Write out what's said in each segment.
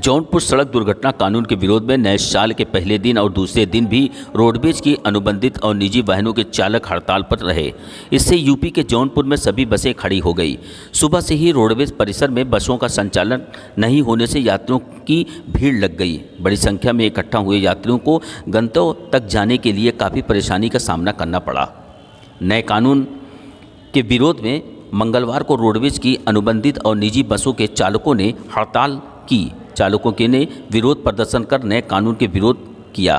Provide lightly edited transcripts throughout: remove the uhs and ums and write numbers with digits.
जौनपुर सड़क दुर्घटना कानून के विरोध में नए साल के पहले दिन और दूसरे दिन भी रोडवेज की अनुबंधित और निजी वाहनों के चालक हड़ताल पर रहे। इससे यूपी के जौनपुर में सभी बसें खड़ी हो गई। सुबह से ही रोडवेज परिसर में बसों का संचालन नहीं होने से यात्रियों की भीड़ लग गई। बड़ी संख्या में इकट्ठा हुए यात्रियों को गंतव्य तक जाने के लिए काफ़ी परेशानी का सामना करना पड़ा। नए कानून के विरोध में मंगलवार को रोडवेज की अनुबंधित और निजी बसों के चालकों ने हड़ताल की। चालकों के ने विरोध प्रदर्शन कर नए कानून के विरोध किया।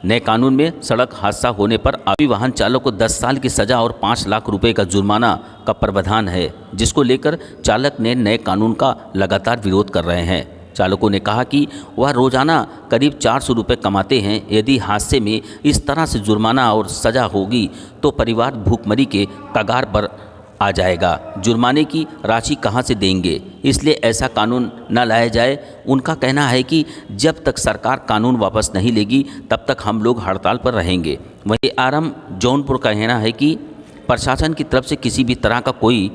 नए कानून में सड़क हादसा होने पर आरोपी वाहन चालक को 10 साल की सज़ा और 5 लाख रुपए का जुर्माना का प्रावधान है, जिसको लेकर चालक ने नए कानून का लगातार विरोध कर रहे हैं। चालकों ने कहा कि वह रोजाना करीब 400 रुपये कमाते हैं। यदि हादसे में इस तरह से जुर्माना और सज़ा होगी तो परिवार भूखमरी के कगार पर आ जाएगा। जुर्माने की राशि कहां से देंगे, इसलिए ऐसा कानून न लाया जाए। उनका कहना है कि जब तक सरकार कानून वापस नहीं लेगी तब तक हम लोग हड़ताल पर रहेंगे। वहीं आरम जौनपुर का कहना है कि प्रशासन की तरफ से किसी भी तरह का कोई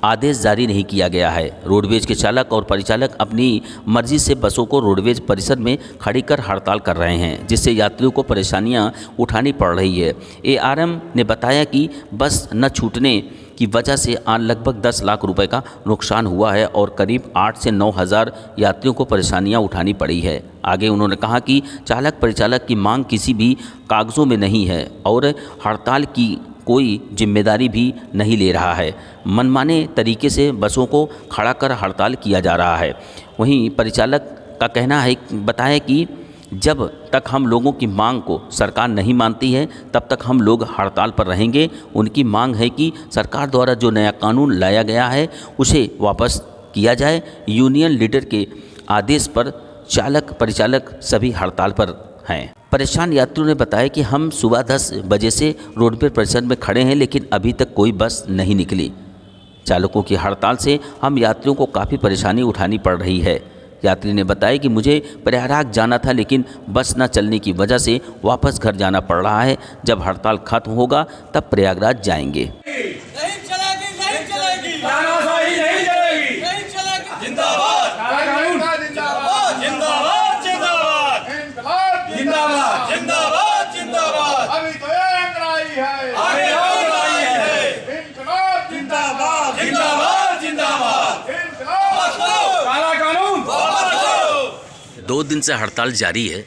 आदेश जारी नहीं किया गया है। रोडवेज के चालक और परिचालक अपनी मर्जी से बसों को रोडवेज परिसर में खड़ी कर हड़ताल कर रहे हैं, जिससे यात्रियों को परेशानियां उठानी पड़ रही है। एआरएम ने बताया कि बस न छूटने की वजह से लगभग 10 लाख रुपए का नुकसान हुआ है और करीब 8 से 9 हज़ार यात्रियों को परेशानियां उठानी पड़ी है। आगे उन्होंने कहा कि चालक परिचालक की मांग किसी भी कागज़ों में नहीं है और हड़ताल की कोई जिम्मेदारी भी नहीं ले रहा है। मनमाने तरीके से बसों को खड़ा कर हड़ताल किया जा रहा है। वहीं परिचालक का कहना है, बताया कि जब तक हम लोगों की मांग को सरकार नहीं मानती है तब तक हम लोग हड़ताल पर रहेंगे। उनकी मांग है कि सरकार द्वारा जो नया कानून लाया गया है उसे वापस किया जाए। यूनियन लीडर के आदेश पर चालक परिचालक सभी हड़ताल पर हैं। परेशान यात्रियों ने बताया कि हम सुबह 10 बजे से रोडवेज परिसर में खड़े हैं, लेकिन अभी तक कोई बस नहीं निकली। चालकों की हड़ताल से हम यात्रियों को काफ़ी परेशानी उठानी पड़ रही है। यात्री ने बताया कि मुझे प्रयागराज जाना था, लेकिन बस न चलने की वजह से वापस घर जाना पड़ रहा है। जब हड़ताल खत्म होगा तब प्रयागराज जाएंगे। नहीं चलेगी, नहीं चलेगी, तानाशाही नहीं चलेगी, नहीं चलेगी। जिंदाबाद जिंदाबाद जिंदाबाद जिंदाबाद जिंदाबाद जिंदाबाद। अभी तो एक लड़ाई है, आगे और लड़ाई है। इनकलाब जिंदाबाद जिंदाबाद जिंदाबाद। इनकलाब काला कानून वापस लो। 2 दिन से हड़ताल जारी है,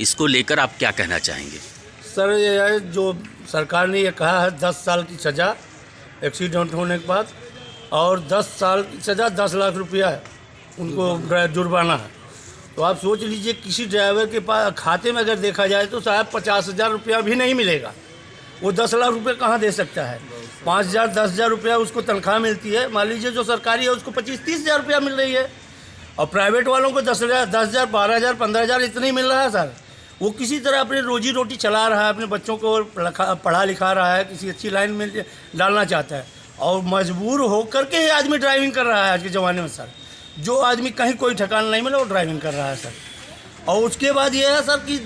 इसको लेकर आप क्या कहना चाहेंगे? सर, ये है जो सरकार ने ये कहा है 10 साल की सज़ा एक्सीडेंट होने के बाद और 10 साल की सज़ा 10 लाख रुपया है उनको जुर्माना है। तो आप सोच लीजिए किसी ड्राइवर के पास खाते में अगर देखा जाए तो साहब 50,000 रुपया भी नहीं मिलेगा। वो 10 लाख रुपये कहाँ दे सकता है? 5,000 10,000 रुपया उसको तनख्वाह मिलती है। मान लीजिए जो सरकारी है उसको 25-30,000 रुपया मिल रही है और प्राइवेट वालों को 10,000 12,000 15,000 इतना ही मिल रहा है। सर, वो किसी तरह अपनी रोजी रोटी चला रहा है, अपने बच्चों को पढ़ा लिखा रहा है, किसी अच्छी लाइन में डालना चाहता है और मजबूर होकर के ही आदमी ड्राइविंग कर रहा है आज के ज़माने में। सर, जो आदमी कहीं कोई ठिकाना नहीं मिला वो ड्राइविंग कर रहा है। सर, और उसके बाद ये है सर कि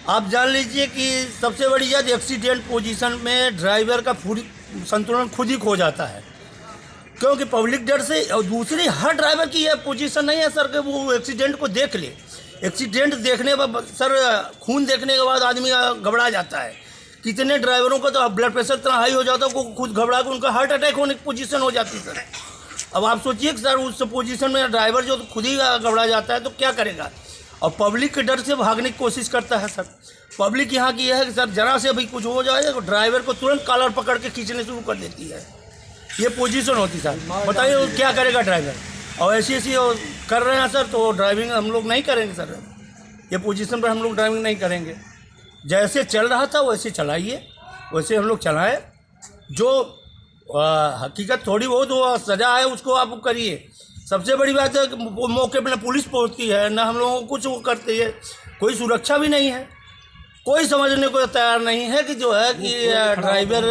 आप जान लीजिए कि सबसे बड़ी बात एक्सीडेंट पोजीशन में ड्राइवर का संतुलन खुद ही खो जाता है, क्योंकि पब्लिक डर से। और दूसरी, हर ड्राइवर की यह पोजीशन नहीं है सर कि वो एक्सीडेंट को देख ले। एक्सीडेंट देखने पर सर, खून देखने के बाद आदमी घबरा जाता है। कितने ड्राइवरों का तो ब्लड प्रेशर इतना हाई हो जाता है वो खुद घबरा के उनका हार्ट अटैक होने की पोजीशन हो जाती है। सर, अब आप सोचिए कि सर उस पोजीशन में ड्राइवर जो खुद ही घबरा जाता है तो क्या करेगा, और पब्लिक के डर से भागने की कोशिश करता है। सर, पब्लिक यहाँ की है कि सर जरा से अभी कुछ हो जाए तो ड्राइवर को तुरंत कॉलर पकड़ के खींचने शुरू कर देती है। ये पोजीशन होती है। सर, बताइए वो क्या करेगा ड्राइवर? और ऐसी कर रहे हैं सर, तो ड्राइविंग हम लोग नहीं करेंगे। सर, ये पोजीशन पर हम लोग ड्राइविंग नहीं करेंगे। जैसे चल रहा था वैसे चलाइए, वैसे हम लोग चलाएं। जो हकीकत थोड़ी बहुत वो सज़ा है उसको आप करिए। सबसे बड़ी बात है कि मौके पर ना पुलिस पहुंचती है ना हम लोगों को कुछ वो करती है, कोई सुरक्षा भी नहीं है। कोई समझने को तैयार नहीं है कि जो है कि ड्राइवर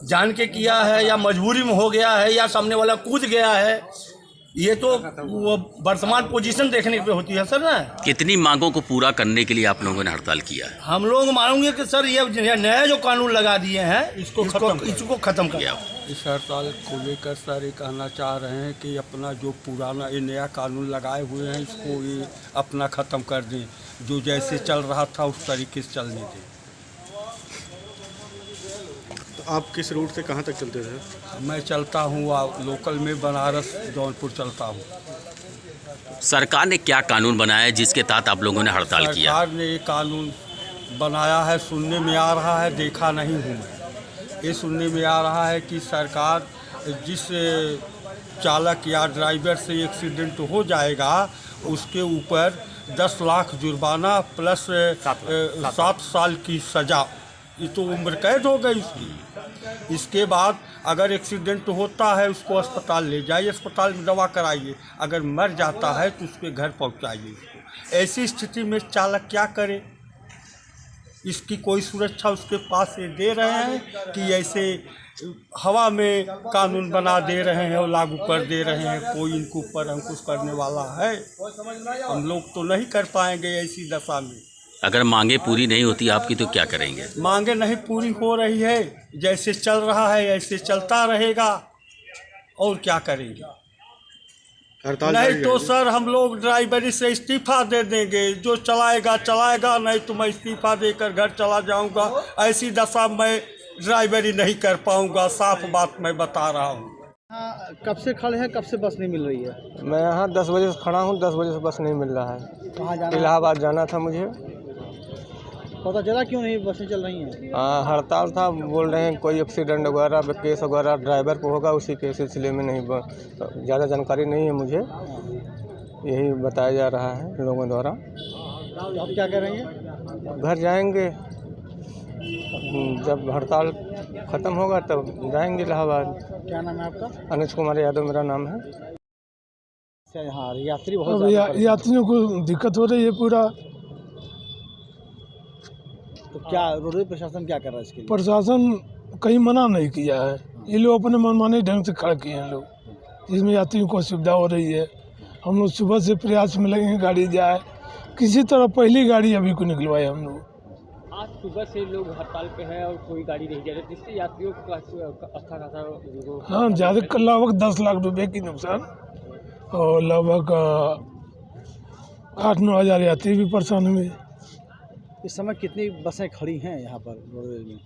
जान के किया है या मजबूरी में हो गया है या सामने वाला कूद गया है। ये तो वो वर्तमान पोजीशन देखने पे होती है सर ना। कितनी मांगों को पूरा करने के लिए आप लोगों ने हड़ताल किया है? हम लोग मानूंगे कि सर ये नया जो कानून लगा दिए हैं इसको खत्म किया इस हड़ताल को लेकर सर ये कहना चाह रहे हैं कि अपना जो पुराना ये नया कानून लगाए हुए हैं इसको ये अपना ख़त्म कर दें, जो जैसे चल रहा था उस तरीके से चलने दें। तो आप किस रूट से कहाँ तक चलते थे? मैं चलता हूँ लोकल में बनारस जौनपुर चलता हूँ। सरकार ने क्या कानून बनाया है जिसके तहत आप लोगों ने हड़ताल किया? सरकार ने ये कानून बनाया है, सुनने में आ रहा है, देखा नहीं हूँ मैं। ये सुनने में आ रहा है कि सरकार जिस चालक या ड्राइवर से एक्सीडेंट हो जाएगा उसके ऊपर 10 लाख जुर्माना प्लस 7 साल की सज़ा, ये तो उम्र कैद हो गई उसकी। इसके बाद अगर एक्सीडेंट होता है उसको अस्पताल ले जाइए, अस्पताल में दवा कराइए, अगर मर जाता है तो उसके घर पहुंचाइए उसको। ऐसी स्थिति में चालक क्या करे? इसकी कोई सुरक्षा उसके पास ये दे रहे हैं कि ऐसे हवा में कानून बना दे रहे हैं और लागू कर दे रहे हैं। कोई इनके ऊपर अंकुश करने वाला है? हम लोग तो नहीं कर पाएंगे ऐसी दशा में। अगर मांगे पूरी नहीं होती आपकी तो क्या करेंगे? मांगे नहीं पूरी हो रही है, जैसे चल रहा है ऐसे चलता रहेगा, और क्या करेंगे? हड़ताल नहीं जारी तो रहेगी? सर हम लोग ड्राइवरी से इस्तीफा दे देंगे, जो चलाएगा चलाएगा, नहीं तो मैं इस्तीफा देकर घर चला जाऊंगा। ऐसी दशा मैं ड्राइवरी नहीं कर पाऊंगा, साफ बात मैं बता रहा हूँ। कब से खड़े हैं, कब से बस नहीं मिल रही है? मैं यहाँ 10 बजे से खड़ा हूँ, 10 बजे से बस नहीं मिल रहा है। कहाँ जाना है? इलाहाबाद जाना था मुझे। पता चला क्यों नहीं बसें चल रही हैं? हड़ताल था, बोल रहे हैं कोई एक्सीडेंट वगैरह केस वगैरह ड्राइवर को होगा, उसी के सिलसिले में नहीं ज़्यादा जानकारी नहीं है मुझे, यही बताया जा रहा है लोगों द्वारा। तो आप क्या करेंगे? घर जाएंगे, जब हड़ताल ख़त्म होगा तब जाएंगे इलाहाबाद। क्या नाम है आपका? अनुज कुमार यादव मेरा नाम है। हाँ, यात्री बहुत यात्रियों को दिक्कत हो रही है पूरा। तो क्या रोडवेज प्रशासन क्या कर रहा है इसके लिए? प्रशासन कहीं मना नहीं किया है, ये लोग अपने मनमाने ढंग से खड़े किए हैं लोग, जिसमें यात्रियों को असुविधा हो रही है। हम लोग सुबह से प्रयास में लगे हैं गाड़ी जाए, किसी तरह पहली गाड़ी अभी को निकलवाए हम लोग। आज सुबह से लोग हड़ताल पे हैं और कोई गाड़ी नहीं जा रही, जिससे यात्रियों को अच्छा खासा हाँ, ज़्यादा लगभग 10 लाख रुपए की नुकसान, और लगभग 8-9 हज़ार यात्री भी परेशान हुए। इस समय कितनी बसें खड़ी हैं यहाँ पर रोडवेज में?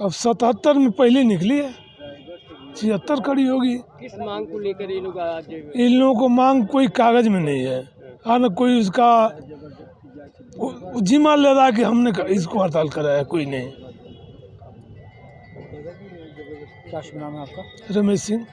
अब 77 में पहले निकली है, 76 खड़ी होगी। किस मांग को लेकर ये लोग आज? इन लोगों को मांग कोई कागज में नहीं है, हाँ ना कोई उसका जिम्मा ले रहा है कि हमने इसको हड़ताल कराया, कोई नहीं। क्या शुभ नाम है आपका? रमेश सिंह।